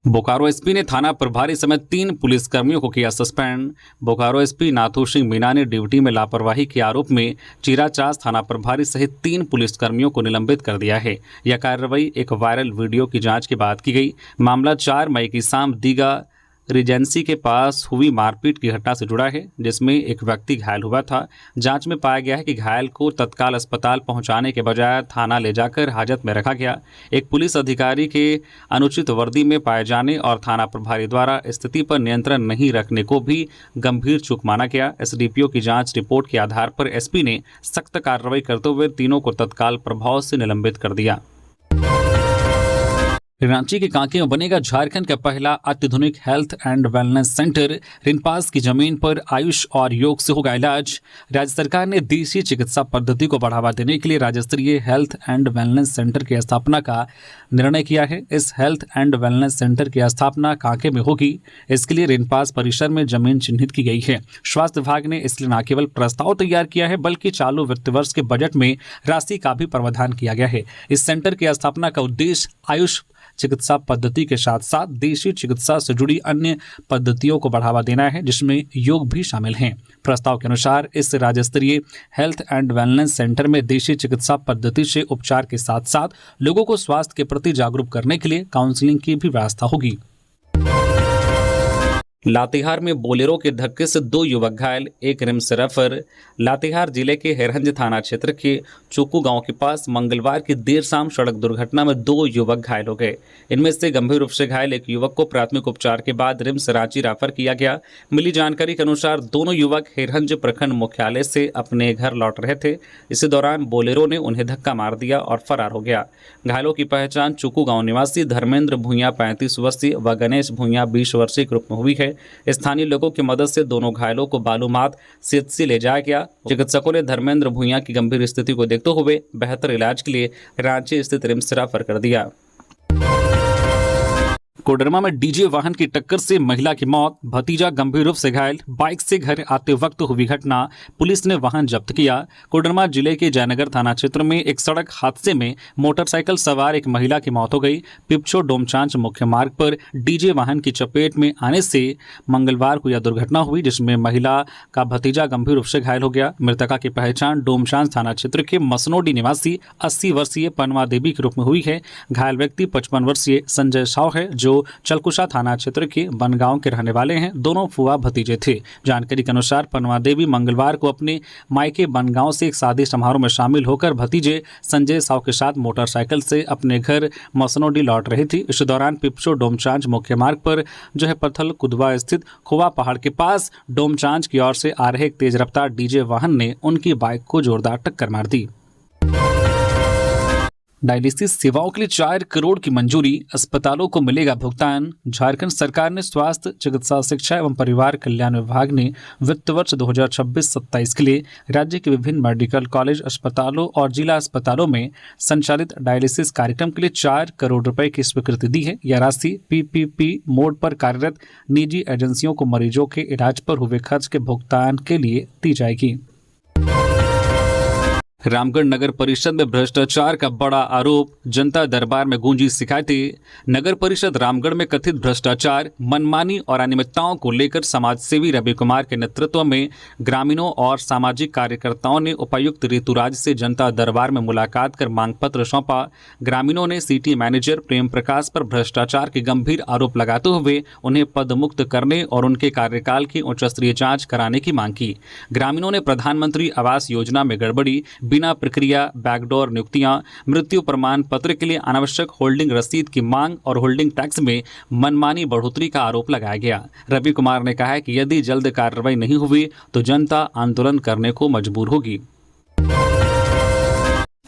Speaker 1: बोकारो एसपी ने थाना प्रभारी समेत 3 पुलिसकर्मियों को किया सस्पेंड। बोकारो एसपी नाथू सिंह मीना ने ड्यूटी में लापरवाही के आरोप में चीराचास थाना प्रभारी सहित 3 पुलिसकर्मियों को निलंबित कर दिया है। यह कार्रवाई एक वायरल वीडियो की जांच के बाद की गई। मामला 4 मई की शाम दीघा रिजेंसी के पास हुई मारपीट की घटना से जुड़ा है, जिसमें एक व्यक्ति घायल हुआ था। जांच में पाया गया है कि घायल को तत्काल अस्पताल पहुंचाने के बजाय थाना ले जाकर हाजत में रखा गया। एक पुलिस अधिकारी के अनुचित वर्दी में पाए जाने और थाना प्रभारी द्वारा स्थिति पर नियंत्रण नहीं रखने को भी गंभीर चूक माना गया। एसडीपीओ की जांच रिपोर्ट के आधार पर एसपी ने सख्त कार्रवाई करते हुए तीनों को तत्काल प्रभाव से निलंबित कर दिया। रांची के कांके में बनेगा झारखंड का पहला अत्याधुनिक health and wellness centre. RINPAS की जमीन पर आयुष और योग से होगा इलाज। राज्य सरकार ने देसी चिकित्सा पद्धति को बढ़ावा देने के लिए राज्य स्तरीय हेल्थ एंड वेलनेस सेंटर की स्थापना का निर्णय किया है। इस हेल्थ एंड वेलनेस सेंटर की स्थापना कांके में होगी। इसके लिए रिनपास परिसर में जमीन चिन्हित की गई है। स्वास्थ्य विभाग ने इसलिए न केवल प्रस्ताव तैयार किया है, बल्कि चालू वित्त वर्ष के बजट में राशि का भी प्रावधान किया गया है। इस सेंटर की स्थापना का उद्देश्य आयुष चिकित्सा पद्धति के साथ साथ देशी चिकित्सा से जुड़ी अन्य पद्धतियों को बढ़ावा देना है, जिसमें योग भी शामिल हैं। प्रस्ताव के अनुसार इस राज्य स्तरीय हेल्थ एंड वेलनेस सेंटर में देशी चिकित्सा पद्धति से उपचार के साथ साथ लोगों को स्वास्थ्य के प्रति जागरूक करने के लिए काउंसलिंग की भी व्यवस्था होगी। लातेहार में बोलेरो के धक्के से 2 युवक घायल, एक रिम्स रेफर। लातेहार जिले के हैरहंज थाना क्षेत्र के चोकू गांव के पास मंगलवार की देर शाम सड़क दुर्घटना में 2 युवक घायल हो गए। इनमें से गंभीर रूप से घायल एक युवक को प्राथमिक उपचार के बाद रिम्स रांची रेफर किया गया। मिली जानकारी के अनुसार दोनों युवक हैरहंज प्रखंड मुख्यालय से अपने घर लौट रहे थे। इसी दौरान बोलेरो ने उन्हें धक्का मार दिया और फरार हो गया। घायलों की पहचान चोकू गाँव निवासी धर्मेंद्र भूंया 35 वर्षीय व गणेश भूंया 20 वर्षीय के रूप में हुई है। स्थानीय लोगों की मदद से दोनों घायलों को बालूमाथ सीएचसी ले जाया गया। चिकित्सकों ने धर्मेंद्र भूंया की गंभीर स्थिति को देखते हुए बेहतर इलाज के लिए रांची स्थित रिम्स रेफर कर दिया। कोडरमा में डीजे वाहन की टक्कर से महिला की मौत, भतीजा गंभीर रूप से घायल, बाइक से घर आते वक्त हुई घटना, पुलिस ने वाहन जब्त किया। कोडरमा जिले के जयनगर थाना क्षेत्र में एक सड़क हादसे में मोटरसाइकिल सवार एक महिला की मौत हो गई। पिपछो डोमचांच मुख्य मार्ग पर डीजे वाहन की चपेट में आने से मंगलवार को यह दुर्घटना हुई, जिसमें महिला का भतीजा गंभीर रूप से घायल हो गया। मृतका की पहचान डोमचांच थाना क्षेत्र के मसनोडी निवासी 80 वर्षीय पनमा देवी के रूप में हुई है। घायल व्यक्ति 55 वर्षीय संजय साव है, जो चलकुशा थाना क्षेत्र के बनगांव के रहने वाले हैं। दोनों फुआ भतीजे थे। जानकारी के अनुसार पनमा देवी मंगलवार को अपने मायके बनगांव से एक शादी समारोह में शामिल होकर भतीजे संजय साव के साथ मोटरसाइकिल से अपने घर मसनोडी लौट रही थी। इस दौरान पिपछो डोमचांच मुख्य मार्ग पर जो है पथल कुदवा स्थित खोवा पहाड़ के पास डोमचांच की ओर से आ रहे एक तेज रफ्तार डीजे वाहन ने उनकी बाइक को जोरदार टक्कर मार दी। डायलिसिस सेवाओं के लिए 4 करोड़ की मंजूरी, अस्पतालों को मिलेगा भुगतान। झारखंड सरकार ने स्वास्थ्य, चिकित्सा, शिक्षा एवं परिवार कल्याण विभाग ने वित्त वर्ष 2026-27 के लिए राज्य के विभिन्न मेडिकल कॉलेज, अस्पतालों और जिला अस्पतालों में संचालित डायलिसिस कार्यक्रम के लिए 4 करोड़ रुपए की स्वीकृति दी है। यह राशि पीपीपी मोड पर कार्यरत निजी एजेंसियों को मरीजों के इलाज पर हुए खर्च के भुगतान के लिए दी जाएगी। रामगढ़ नगर परिषद में भ्रष्टाचार का बड़ा आरोप, जनता दरबार में गूंजी शिकायतें। नगर परिषद रामगढ़ में कथित भ्रष्टाचार, मनमानी और अनियमितताओं को लेकर समाज सेवी रवि कुमार के नेतृत्व में ग्रामीणों और सामाजिक कार्यकर्ताओं ने उपायुक्त ऋतुराज से जनता दरबार में मुलाकात कर मांग पत्र सौंपा। ग्रामीणों ने सिटी मैनेजर प्रेम प्रकाश पर भ्रष्टाचार के गंभीर आरोप लगाते हुए उन्हें पदमुक्त करने और उनके कार्यकाल की उच्च स्तरीय जांच कराने की मांग की। ग्रामीणों ने प्रधानमंत्री आवास योजना में गड़बड़ी, बिना प्रक्रिया बैकडोर नियुक्तियां, मृत्यु प्रमाण पत्र के लिए अनावश्यक होल्डिंग रसीद की मांग और होल्डिंग टैक्स में मनमानी बढ़ोतरी का आरोप लगाया गया। रवि कुमार ने कहा कि यदि जल्द कार्रवाई नहीं हुई तो जनता आंदोलन करने को मजबूर होगी।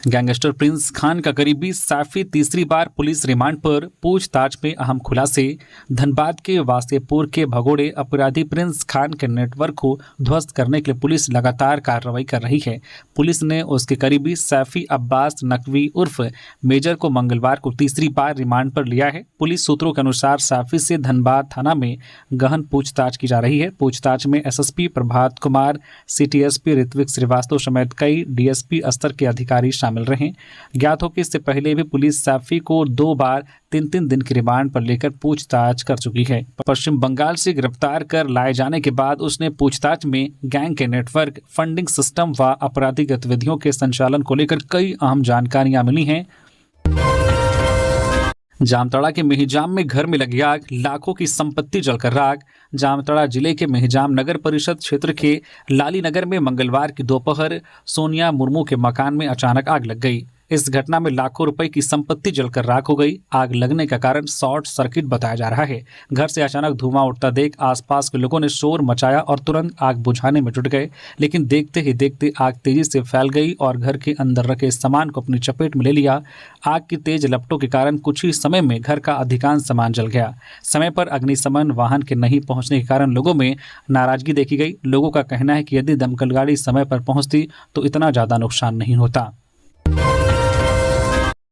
Speaker 1: गैंगस्टर प्रिंस खान का करीबी सैफी तीसरी बार पुलिस रिमांड पर, पूछताछ में अहम खुलासे। धनबाद के वासेपुर के भगोड़े अपराधी प्रिंस खान के नेटवर्क को ध्वस्त करने के लिए पुलिस लगातार कार्रवाई कर रही है। पुलिस ने उसके करीबी सैफी अब्बास नकवी उर्फ मेजर को मंगलवार को तीसरी बार रिमांड पर लिया है। पुलिस सूत्रों के अनुसार सैफी से धनबाद थाना में गहन पूछताछ की जा रही है। पूछताछ में एसएसपी प्रभात कुमार, सीटीएसपी ऋत्विक श्रीवास्तव समेत कई डीएसपी स्तर के अधिकारी शामिल रहे। ज्ञात हो कि इससे पहले भी पुलिस सैफी को 2 बार 3-3 दिन की रिमांड पर लेकर पूछताछ कर चुकी है। पश्चिम बंगाल से गिरफ्तार कर लाए जाने के बाद उसने पूछताछ में गैंग के नेटवर्क, फंडिंग सिस्टम व आपराधिक गतिविधियों के संचालन को लेकर कई अहम जानकारियां मिली हैं। जामताड़ा के मेहिजाम में घर में लगी आग, लाखों की संपत्ति जलकर राख। जामताड़ा जिले के मेहिजाम नगर परिषद क्षेत्र के लाली नगर में मंगलवार की दोपहर सोनिया मुर्मू के मकान में अचानक आग लग गई। इस घटना में लाखों रुपए की संपत्ति जलकर राख हो गई। आग लगने का कारण शॉर्ट सर्किट बताया जा रहा है। घर से अचानक धुआं उठता देख आसपास के लोगों ने शोर मचाया और तुरंत आग बुझाने में जुट गए, लेकिन देखते ही देखते आग तेजी से फैल गई और घर के अंदर रखे सामान को अपनी चपेट में ले लिया। आग की तेज लपटों के कारण कुछ ही समय में घर का अधिकांश सामान जल गया। समय पर अग्निशमन वाहन के नहीं पहुंचने के कारण लोगों में नाराजगी देखी गई। लोगों का कहना है कि यदि दमकल गाड़ी समय पर पहुंचती तो इतना ज्यादा नुकसान नहीं होता।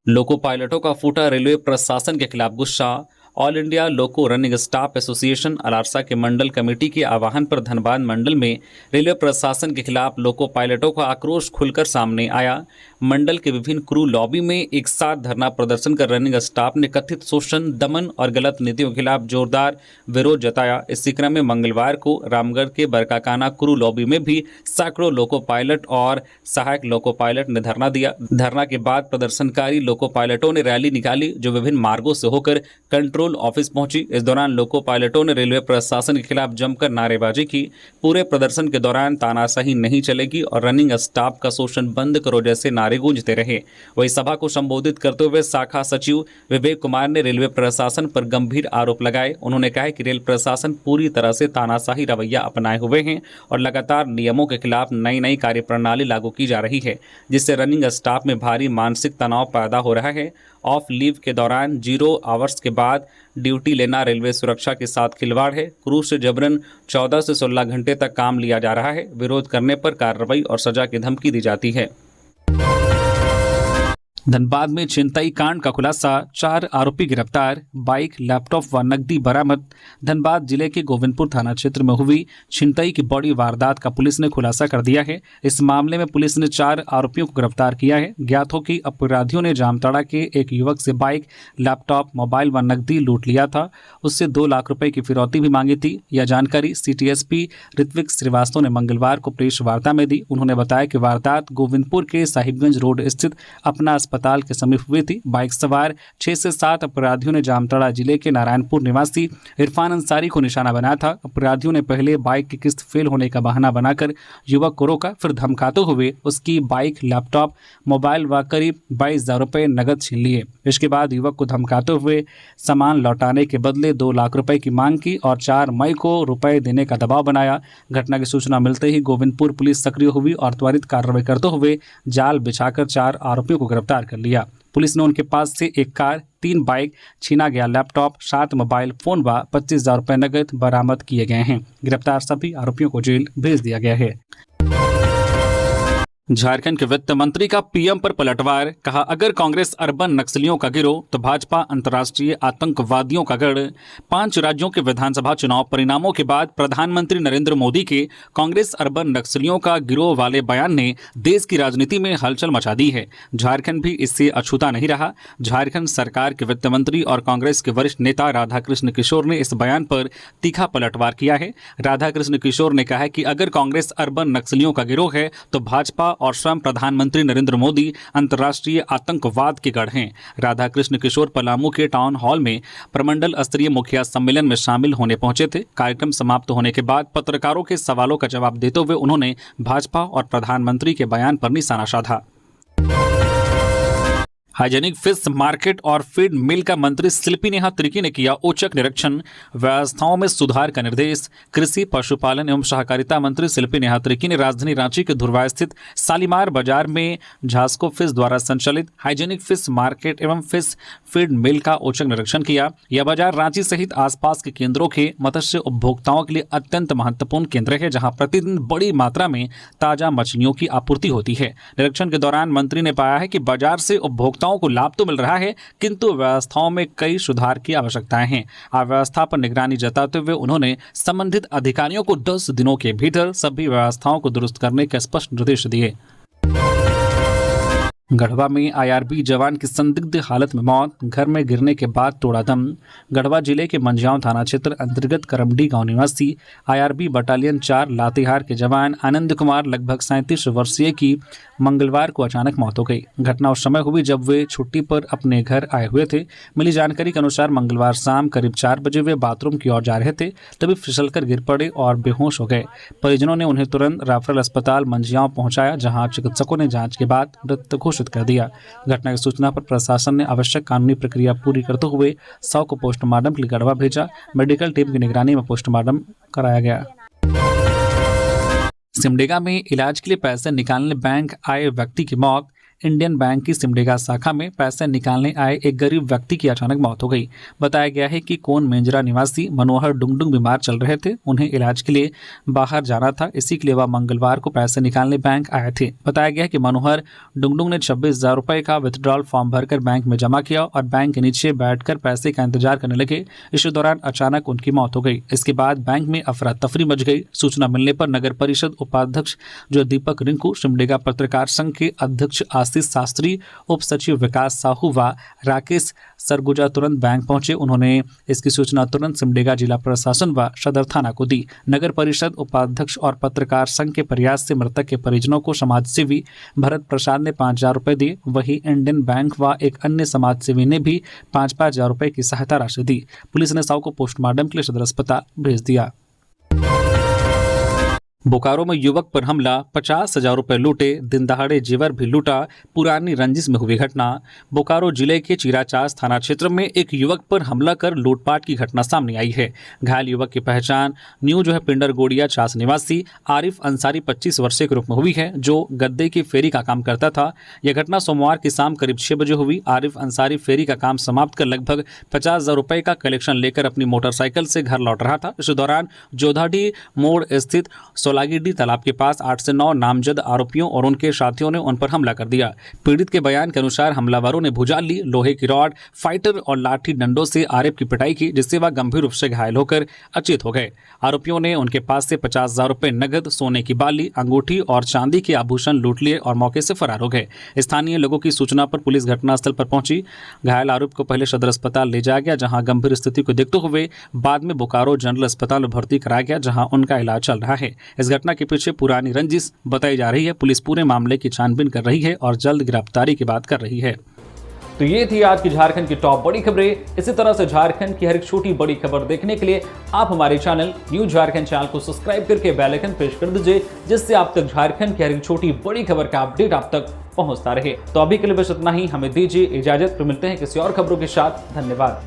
Speaker 1: लोको पायलटों का फूटा रेलवे प्रशासन के खिलाफ गुस्सा। ऑल इंडिया लोको रनिंग स्टाफ एसोसिएशन अलारसा के मंडल कमेटी के आह्वान पर धनबाद मंडल में रेलवे प्रशासन के खिलाफ लोको पायलटों का आक्रोश खुलकर सामने आया। मंडल के विभिन्न क्रू लॉबी में एक साथ धरना प्रदर्शन कर रनिंग स्टाफ ने कथित शोषण, दमन और गलत नीतियों के खिलाफ जोरदार विरोध जताया। इसी क्रम में मंगलवार को रामगढ़ के बरकाकाना क्रू लॉबी में भी सैकड़ों लोको पायलट और सहायक लोको पायलट ने धरना दिया। धरना के बाद प्रदर्शनकारी लोको पायलटों ने रैली निकाली जो विभिन्न मार्गों से होकर कंट्रोल कंट्रोल ऑफिस पहुंची। इस दौरान लोको पायलटों ने रेलवे प्रशासन के खिलाफ जमकर नारेबाजी की। पूरे प्रदर्शन के दौरान तानाशाही नहीं चलेगी और रनिंग स्टाफ का शोषण बंद करो जैसे नारे गूंजते रहे। वही सभा को संबोधित करते हुए शाखा सचिव विवेक कुमार ने रेलवे प्रशासन पर गंभीर आरोप लगाए। उन्होंने कहा कि रेल प्रशासन पूरी तरह से तानाशाही रवैया अपनाए हुए हैं और लगातार नियमों के खिलाफ नई नई कार्यप्रणाली लागू की जा रही है, जिससे रनिंग स्टाफ में भारी मानसिक तनाव पैदा हो रहा है। ऑफ लीव के दौरान 0 आवर्स के बाद ड्यूटी लेना रेलवे सुरक्षा के साथ खिलवाड़ है। क्रू से जबरन 14 से 16 घंटे तक काम लिया जा रहा है। विरोध करने पर कार्रवाई और सजा की धमकी दी जाती है। धनबाद में छिनतई कांड का खुलासा, 4 आरोपी गिरफ्तार, बाइक, लैपटॉप व नकदी बरामद। धनबाद जिले के गोविंदपुर थाना क्षेत्र में हुई छिनतई की बड़ी वारदात का पुलिस ने खुलासा कर दिया है। इस मामले में पुलिस ने 4 आरोपियों को गिरफ्तार किया है। ज्ञात हो कि अपराधियों ने जामताड़ा के एक युवक से बाइक, लैपटॉप, मोबाइल व नकदी लूट लिया था। उससे 2 लाख रुपए की फिरौती भी मांगी थी। यह जानकारी CTSP ऋत्विक श्रीवास्तव ने मंगलवार को प्रेस वार्ता में दी। उन्होंने बताया कि वारदात गोविंदपुर के साहिबगंज रोड स्थित अपना अस्पताल के समीप हुई थी। बाइक सवार 6 से 7 अपराधियों ने जामताड़ा जिले के नारायणपुर निवासी इरफान अंसारी को निशाना बनाया था। अपराधियों ने पहले बाइक की किस्त फेल होने का बहाना बनाकर युवक को रोका, फिर धमकाते हुए उसकी बाइक, लैपटॉप, मोबाइल व करीब 22,000 रुपये नगद छीन लिए। इसके बाद युवक को धमकाते हुए सामान लौटाने के बदले 2 लाख रुपए की मांग की और 4 मई को रुपए देने का दबाव बनाया। घटना की सूचना मिलते ही गोविंदपुर पुलिस सक्रिय हुई और त्वरित कार्रवाई करते हुए जाल बिछाकर 4 आरोपियों को गिरफ्तार कर लिया। पुलिस ने उनके पास से 1 कार, 3 बाइक, छीना गया लैपटॉप, 7 मोबाइल फोन व 25,000 रुपये नगद बरामद किए गए हैं। गिरफ्तार सभी आरोपियों को जेल भेज दिया गया है। झारखंड के वित्त मंत्री का पीएम पर पलटवार, कहा अगर कांग्रेस अर्बन नक्सलियों का गिरोह तो भाजपा अंतर्राष्ट्रीय आतंकवादियों का गढ़। 5 राज्यों के विधानसभा चुनाव परिणामों के बाद प्रधानमंत्री नरेंद्र मोदी के कांग्रेस अर्बन नक्सलियों का गिरोह वाले बयान ने देश की राजनीति में हलचल मचा दी है। झारखंड भी इससे अछूता नहीं रहा। झारखंड सरकार के वित्त मंत्री और कांग्रेस के वरिष्ठ नेता राधाकृष्ण किशोर ने इस बयान पर तीखा पलटवार किया है। राधाकृष्ण किशोर ने कहा कि अगर कांग्रेस अर्बन नक्सलियों का गिरोह है तो भाजपा और स्वयं प्रधानमंत्री नरेंद्र मोदी अंतर्राष्ट्रीय आतंकवाद के गढ़ हैं। राधाकृष्ण किशोर पलामू के टाउन हॉल में प्रमंडल स्तरीय मुखिया सम्मेलन में शामिल होने पहुंचे थे। कार्यक्रम समाप्त होने के बाद पत्रकारों के सवालों का जवाब देते हुए उन्होंने भाजपा और प्रधानमंत्री के बयान पर निशाना साधा। हाइजेनिक फिश मार्केट और फीड मिल का मंत्री शिल्पी नेहा तिर्की ने किया औचक निरीक्षण, व्यवस्थाओं में सुधार का निर्देश। कृषि, पशुपालन एवं सहकारिता मंत्री शिल्पी नेहा तिर्की ने राजधानी रांची के धुरवा स्थित शालीमार बाजार में झास्को फिश द्वारा संचालित हाइजेनिक फिश मार्केट एवं फिश फीड मिल का औचक निरीक्षण किया। यह बाजार रांची सहित आसपास के केंद्रों के मत्स्य उपभोक्ताओं के लिए अत्यंत महत्वपूर्ण केंद्र है, जहां प्रतिदिन बड़ी मात्रा में ताजा मछलियों की आपूर्ति होती है। निरीक्षण के दौरान मंत्री ने पाया है कि बाजार से उपभोक्ताओं को लाभ तो मिल रहा है, किंतु व्यवस्थाओं में कई सुधार की आवश्यकताएं हैं। अव्यवस्था पर निगरानी जताते हुए उन्होंने संबंधित अधिकारियों को 10 दिनों के भीतर सभी व्यवस्थाओं को दुरुस्त करने के स्पष्ट निर्देश दिए। गढ़वा में IRB जवान की संदिग्ध हालत में मौत, घर में गिरने के बाद तोड़ा दम। गढ़वा जिले के मंझाव थाना क्षेत्र अंतर्गत करमडी गांव निवासी IRB बटालियन 4 लातेहार के जवान आनंद कुमार लगभग 37 वर्षीय की मंगलवार को अचानक मौत हो गई। घटना उस समय हुई जब वे छुट्टी पर अपने घर आए हुए थे। मिली जानकारी के अनुसार मंगलवार शाम करीब 4 बजे वे बाथरूम की ओर जा रहे थे, तभी फिसलकर गिर पड़े और बेहोश हो गए। परिजनों ने उन्हें तुरंत राफेल अस्पताल मंझाव पहुंचाया, जहां चिकित्सकों ने जांच के बाद मृत घोषित कर दिया। घटना की सूचना पर प्रशासन ने आवश्यक कानूनी प्रक्रिया पूरी करते हुए शव को पोस्टमार्टम के लिए गढ़वा भेजा। मेडिकल टीम की निगरानी में पोस्टमार्टम कराया गया। सिमडेगा में इलाज के लिए पैसे निकालने बैंक आए व्यक्ति की मौत। इंडियन बैंक की सिमडेगा शाखा में पैसे निकालने आए एक गरीब व्यक्ति की अचानक मौत हो गई। बताया गया है कि कोन मेंजरा निवासी मनोहर डुंगडुंग बीमार चल रहे थे। उन्हें इलाज के लिए बाहर जाना था, इसी के लिए वह मंगलवार को पैसे निकालने बैंक आए थे। बताया गया है कि मनोहर डुंगडुंग ने 26,000 रुपये का विथड्रॉल फॉर्म भरकर बैंक में जमा किया और बैंक के नीचे बैठकर पैसे का इंतजार करने लगे। इस दौरान अचानक उनकी मौत हो गई। इसके बाद बैंक में अफरा तफरी मच गई। सूचना मिलने पर नगर परिषद उपाध्यक्ष जो दीपक रिंकू, सिमडेगा पत्रकार संघ के अध्यक्ष आशीष शास्त्री, उप सचिव विकास साहू व राकेश सरगुजा तुरंत बैंक पहुंचे। उन्होंने इसकी सूचना तुरंत सिमडेगा जिला प्रशासन व सदर थाना को दी। नगर परिषद उपाध्यक्ष और पत्रकार संघ के प्रयास से मृतक के परिजनों को समाज सेवी भरत प्रसाद ने 5,000 रुपए दिए। वहीं इंडियन बैंक व एक अन्य समाज सेवी ने भी 5,000 रुपए की सहायता राशि दी। पुलिस ने शव को पोस्टमार्टम के लिए सदर अस्पताल भेज दिया। बोकारो में युवक पर हमला, 50,000 रुपए लूटे, दिन दहाड़े जेवर भी लूटा, पुरानी रंजिश में हुई घटना। बोकारो जिले के चिराचास थाना क्षेत्र में एक युवक पर हमला कर लूटपाट की घटना सामने आई है। घायल युवक की पहचान न्यू पिंडर गोड़िया चास निवासी आरिफ अंसारी 25 वर्षीय के रूप में हुई है, जो गद्दे की फेरी का काम करता था। यह घटना सोमवार की शाम करीब 6 बजे हुई। आरिफ अंसारी फेरी का काम समाप्त कर लगभग 50,000 रुपए का कलेक्शन लेकर अपनी मोटरसाइकिल से घर लौट रहा था। इस दौरान जोधाडी मोड़ स्थित सोलागिड्डी तालाब के पास 8 से 9 नामजद आरोपियों और उनके साथियों ने उन पर हमला कर दिया। पीड़ित के बयान के अनुसार हमलावरों ने भुजाली, लोहे की रॉड, फाइटर और लाठी डंडों से आरिफ की पिटाई की, जिससे वह गंभीर रूप से घायल होकर अचेत हो गए। आरोपियों ने उनके पास से 50,000 रुपए नगद, सोने की बाली, अंगूठी और चांदी के आभूषण लूट लिए और मौके से फरार हो गए। स्थानीय लोगों की सूचना पर पुलिस घटनास्थल पर पहुंची। घायल आरोपी को पहले सदर अस्पताल ले जाया गया, जहां गंभीर स्थिति को देखते हुए बाद में बोकारो जनरल अस्पताल में भर्ती कराया गया, जहां उनका इलाज चल रहा है। इस घटना के पीछे पुरानी रंजिश बताई जा रही है। पुलिस पूरे मामले की छानबीन कर रही है और जल्द गिरफ्तारी की बात कर रही है।
Speaker 2: तो ये थी आज की झारखंड की टॉप बड़ी खबरें। इसी तरह से झारखंड की हर एक छोटी बड़ी खबर देखने के लिए आप हमारे चैनल न्यू झारखंड चैनल को सब्सक्राइब करके बेल आइकन प्रेस कर दीजिए, जिससे आप तक झारखंड की हर एक छोटी बड़ी खबर का अपडेट आप तक पहुंचता रहे। तो अभी के लिए बस इतना ही, हमें दीजिए इजाजत। फिर मिलते हैं किसी और खबरों के साथ। धन्यवाद।